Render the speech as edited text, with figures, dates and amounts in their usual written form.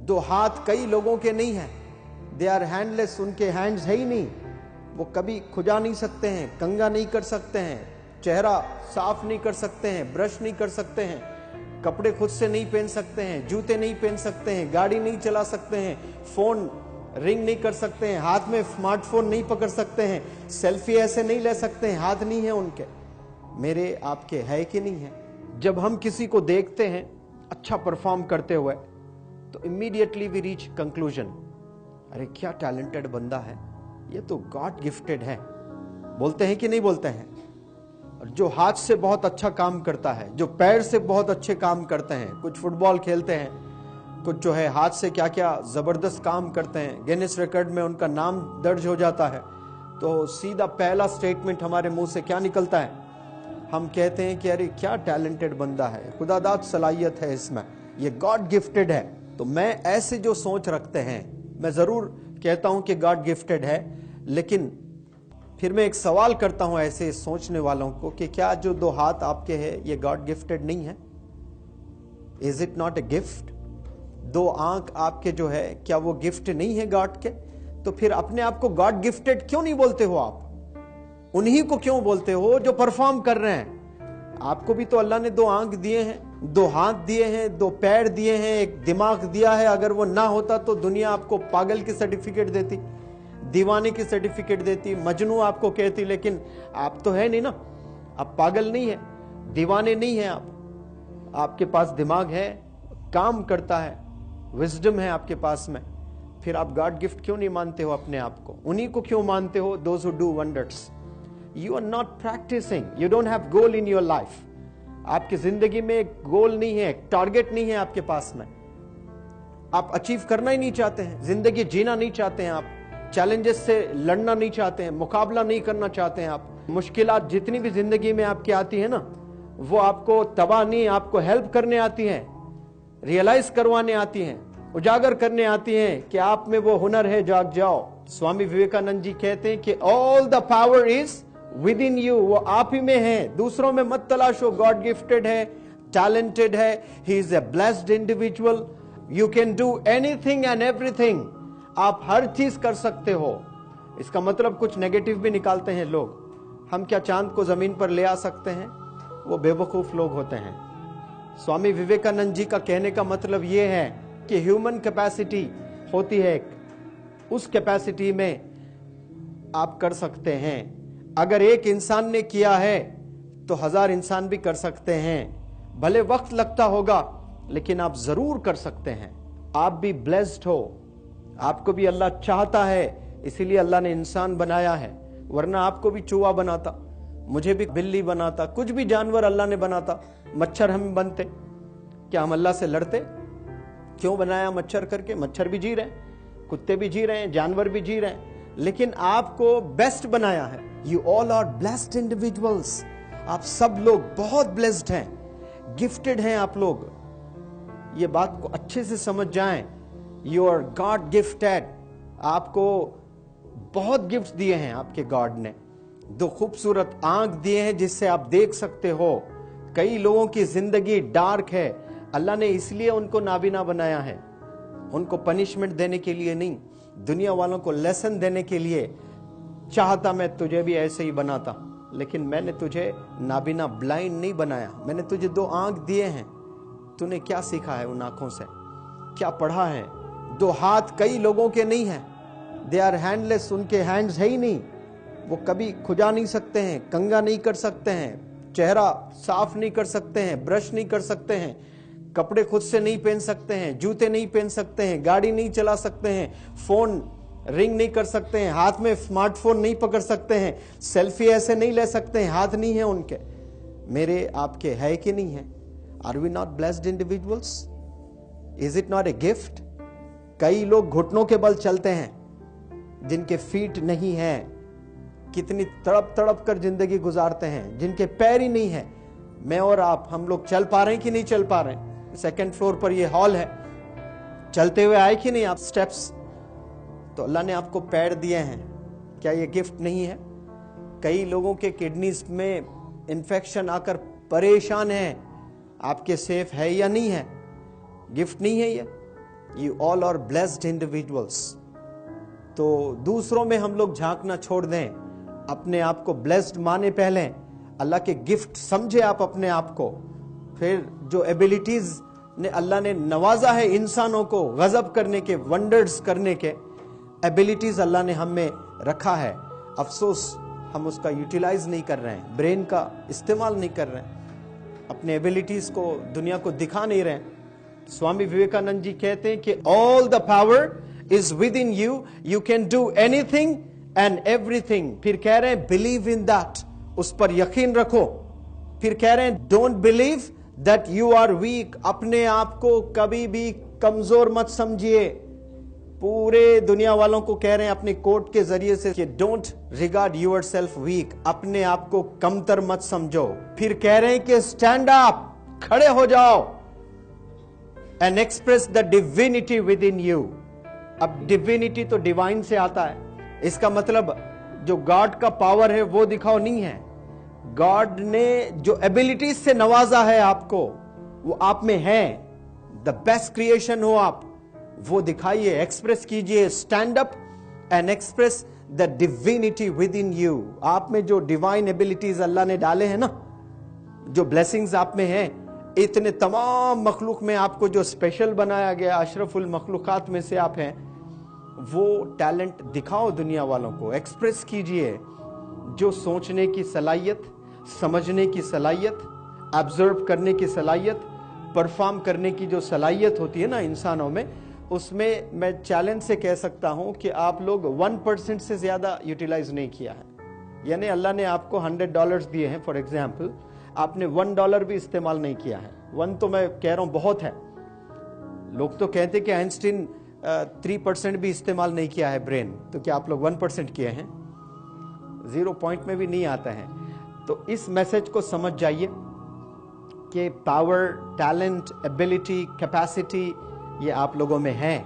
दो हाथ कई लोगों के नहीं हैं, दे आर हैंडलेस, उनके हैंड्स है ही नहीं, वो कभी खुजा नहीं सकते हैं, कंघा नहीं कर सकते हैं, चेहरा साफ नहीं कर सकते हैं, ब्रश नहीं कर सकते हैं, कपड़े खुद से नहीं पहन सकते हैं, जूते नहीं पहन सकते हैं, गाड़ी नहीं चला सकते हैं, फोन रिंग नहीं कर सकते हैं, हाथ में स्मार्टफोन नहीं पकड़ सकते हैं, सेल्फी ऐसे नहीं ले सकते हैं, हाथ नहीं है उनके। मेरे आपके है कि नहीं है? जब हम किसी को देखते हैं अच्छा परफॉर्म करते हुए तो इमीडिएटली वी रीच कंक्लूजन, अरे क्या टैलेंटेड बंदा है, ये तो गॉड गिफ्टेड है। बोलते हैं कि नहीं बोलते हैं? और जो हाथ से बहुत अच्छा काम करता है, जो पैर से बहुत अच्छे काम करते हैं, कुछ फुटबॉल खेलते हैं, कुछ जो है हाथ से क्या क्या जबरदस्त काम करते हैं, गिनीज रिकॉर्ड में उनका नाम दर्ज हो जाता है, तो सीधा पहला स्टेटमेंट हमारे मुंह से क्या निकलता है? हम कहते हैं कि अरे क्या टैलेंटेड बंदा है, खुदादाद सलाहियत है इसमें, ये गॉड गिफ्टेड है। तो मैं ऐसे जो सोच रखते हैं, मैं जरूर कहता हूं कि गॉड गिफ्टेड है, लेकिन फिर मैं एक सवाल करता हूं ऐसे सोचने वालों को कि क्या जो दो हाथ आपके हैं ये गॉड गिफ्टेड नहीं है? Is it not a gift? दो आंख आपके जो है, क्या वो गिफ्ट नहीं है गॉड के? तो फिर अपने आप को गॉड गिफ्टेड क्यों नहीं बोलते हो आप? उन्हीं को क्यों बोलते हो जो परफॉर्म कर रहे हैं? आपको भी तो अल्लाह ने दो आंख दिए हैं, दो हाथ दिए हैं, दो पैर दिए हैं, एक दिमाग दिया है। अगर वो ना होता तो दुनिया आपको पागल की सर्टिफिकेट देती, दीवाने की सर्टिफिकेट देती, मजनू आपको कहती, लेकिन आप तो है नहीं ना, आप पागल नहीं है, दीवाने नहीं है आप। आपके पास दिमाग है, काम करता है, विजडम है आपके पास में। फिर आप गॉड गिफ्ट क्यों नहीं मानते हो अपने आप को? उन्हीं को क्यों मानते हो? Those who do wonders. You are not practicing. You don't have goal in your life. आपकी जिंदगी में एक गोल नहीं है, एक टारगेट नहीं है आपके पास में। आप अचीव करना ही नहीं चाहते हैं, जिंदगी जीना नहीं चाहते हैं, आप चैलेंजेस से लड़ना नहीं चाहते हैं, मुकाबला नहीं करना चाहते हैं। आप मुश्किलात जितनी भी जिंदगी में आपकी आती है ना, वो आपको तबाह नहीं, आपको हेल्प करने आती हैं, रियलाइज करवाने आती हैं, उजागर करने आती हैं कि आप में वो हुनर है, जाग जाओ। स्वामी विवेकानंद जी कहते हैं कि all the power is with in you, वो आप ही में है, दूसरों में मत तलाशो। गॉड गिफ्टेड है, टैलेंटेड है, he is a blessed individual, you can do anything and everything. आप हर चीज कर सकते हो। इसका मतलब कुछ नेगेटिव भी निकालते हैं लोग, हम क्या चांद को जमीन पर ले आ सकते हैं? वो बेवकूफ लोग होते हैं। स्वामी विवेकानंद जी का कहने का मतलब यह है कि ह्यूमन कैपेसिटी होती है एक, उस कैपेसिटी में आप कर सकते हैं। अगर एक इंसान ने किया है तो 1000 इंसान भी कर सकते हैं। भले वक्त लगता होगा, लेकिन आप जरूर कर सकते हैं। आप भी ब्लेस्ड हो, आपको भी अल्लाह चाहता है, इसीलिए अल्लाह ने इंसान बनाया है। वरना आपको भी चूहा बनाता, मुझे भी बिल्ली बनाता, कुछ भी जानवर अल्लाह ने बनाता, मच्छर हम बनते, क्या हम अल्लाह से लड़ते? क्यों बनाया मच्छर करके? मच्छर भी जी रहे हैं, कुत्ते भी जी रहे हैं, जानवर भी जी रहे हैं, लेकिन आपको बेस्ट बनाया है। You all are blessed individuals. आप सब लोग बहुत ब्लेस्ड हैं, गिफ्टेड हैं आप लोग। ये बात को अच्छे से समझ जाएं। You are God gifted. आपको बहुत गिफ्ट दिए हैं आपके गॉड ने। दो खूबसूरत आंख दिए हैं जिससे आप देख सकते हो। कई लोगों की जिंदगी डार्क है, अल्लाह ने इसलिए उनको नाबीना बनाया है, उनको पनिशमेंट देने के लिए नहीं, दुनिया वालों को लेसन देने के लिए। चाहता मैं तुझे भी ऐसे ही बनाता, लेकिन मैंने तुझे नाबीना ब्लाइंड नहीं बनाया। मैंने तुझे दो आंख दिए हैं, तूने क्या सीखा है उन आंखों से? क्या पढ़ा है? दो हाथ कई लोगों के नहीं हैं, दे आर हैंडलेस, उनके हैंड्स है ही नहीं, वो कभी खुजा नहीं सकते हैं, कंघा नहीं कर सकते हैं, चेहरा साफ नहीं कर सकते हैं, ब्रश नहीं कर सकते हैं, कपड़े खुद से नहीं पहन सकते हैं, जूते नहीं पहन सकते हैं, गाड़ी नहीं चला सकते हैं, फोन रिंग नहीं कर सकते हैं, हाथ में स्मार्टफोन नहीं पकड़ सकते हैं, सेल्फी ऐसे नहीं ले सकते हैं, हाथ नहीं है उनके। मेरे आपके है कि नहीं है? Are we not blessed individuals? Is it not a gift? कई लोग घुटनों के बल चलते हैं, जिनके फीट नहीं है, कितनी तड़प तड़प कर जिंदगी गुजारते हैं, जिनके पैर ही नहीं है। मैं और आप, हम लोग चल पा रहे हैं कि नहीं चल पा रहे हैं? सेकंड फ्लोर पर ये हॉल है, चलते हुए आए कि नहीं आप स्टेप्स? तो अल्लाह ने आपको पैर दिए हैं, क्या ये गिफ्ट नहीं है? कई लोगों के किडनीज में इंफेक्शन आकर परेशान हैं, आपके सेफ है या नहीं है? गिफ्ट नहीं है ये? You all are blessed individuals. तो दूसरों में हम लोग झांकना छोड़ दें, अपने आप को ब्लेस्ड माने पहले, अल्लाह के गिफ्ट समझे आप अपने आप को। फिर जो एबिलिटीज ने अल्लाह ने नवाजा है इंसानों को गजब करने के, वंडर्स करने के, एबिलिटीज अल्लाह ने हम में रखा है। अफसोस हम उसका यूटिलाइज नहीं कर रहे हैं, ब्रेन का इस्तेमाल नहीं कर रहे हैं, अपने एबिलिटीज को दुनिया को दिखा नहीं रहे हैं। स्वामी विवेकानंद जी कहते हैं कि all the power is with in you, you can do anything and everything. फिर कह रहे हैं बिलीव इन दैट, उस पर यकीन रखो। फिर कह रहे हैं don't believe that you are weak, अपने आप को कभी भी कमजोर मत समझिए। पूरे दुनिया वालों को कह रहे हैं अपने कोट के जरिए से कि don't regard yourself weak, अपने आप को कमतर मत समझो। फिर कह रहे हैं कि स्टैंड अप, खड़े हो जाओ, and express the divinity with in you. अब डिविनिटी तो डिवाइन से आता है, इसका मतलब जो गॉड का पावर है वो दिखाओ नहीं है। गॉड ने जो एबिलिटीज से नवाजा है आपको, वो आप में है। द बेस्ट क्रिएशन हो आप, वो दिखाइए, एक्सप्रेस कीजिए। Stand up and express the divinity with in you. आप में जो डिवाइन एबिलिटीज अल्लाह ने डाले हैं ना, जो ब्लेसिंग्स आप में हैं, इतने तमाम मखलूक में आपको जो स्पेशल बनाया गया, अशरफुल मखलूकात में से आप हैं, वो टैलेंट दिखाओ दुनिया वालों को, एक्सप्रेस कीजिए। जो सोचने की सलाहियत, समझने की सलाहियत, ऑब्जर्व करने की सलाहियत, परफॉर्म करने की जो सलाहियत होती है ना इंसानों में, उसमें मैं चैलेंज से कह सकता हूं कि आप लोग 1% से ज्यादा यूटिलाइज नहीं किया है। यानी अल्लाह ने आपको $100 दिए हैं फॉर एग्जाम्पल, आपने $1 भी इस्तेमाल नहीं किया है। 1 तो मैं कह रहा हूं बहुत है। लोग तो कहते कि आइंस्टीन 3% भी इस्तेमाल नहीं किया है ब्रेन, तो क्या आप लोग 1% किए हैं? 0 पॉइंट में भी नहीं आता है। तो इस मैसेज को समझ जाइए कि पावर, टैलेंट, एबिलिटी, कैपेसिटी ये आप लोगों में है।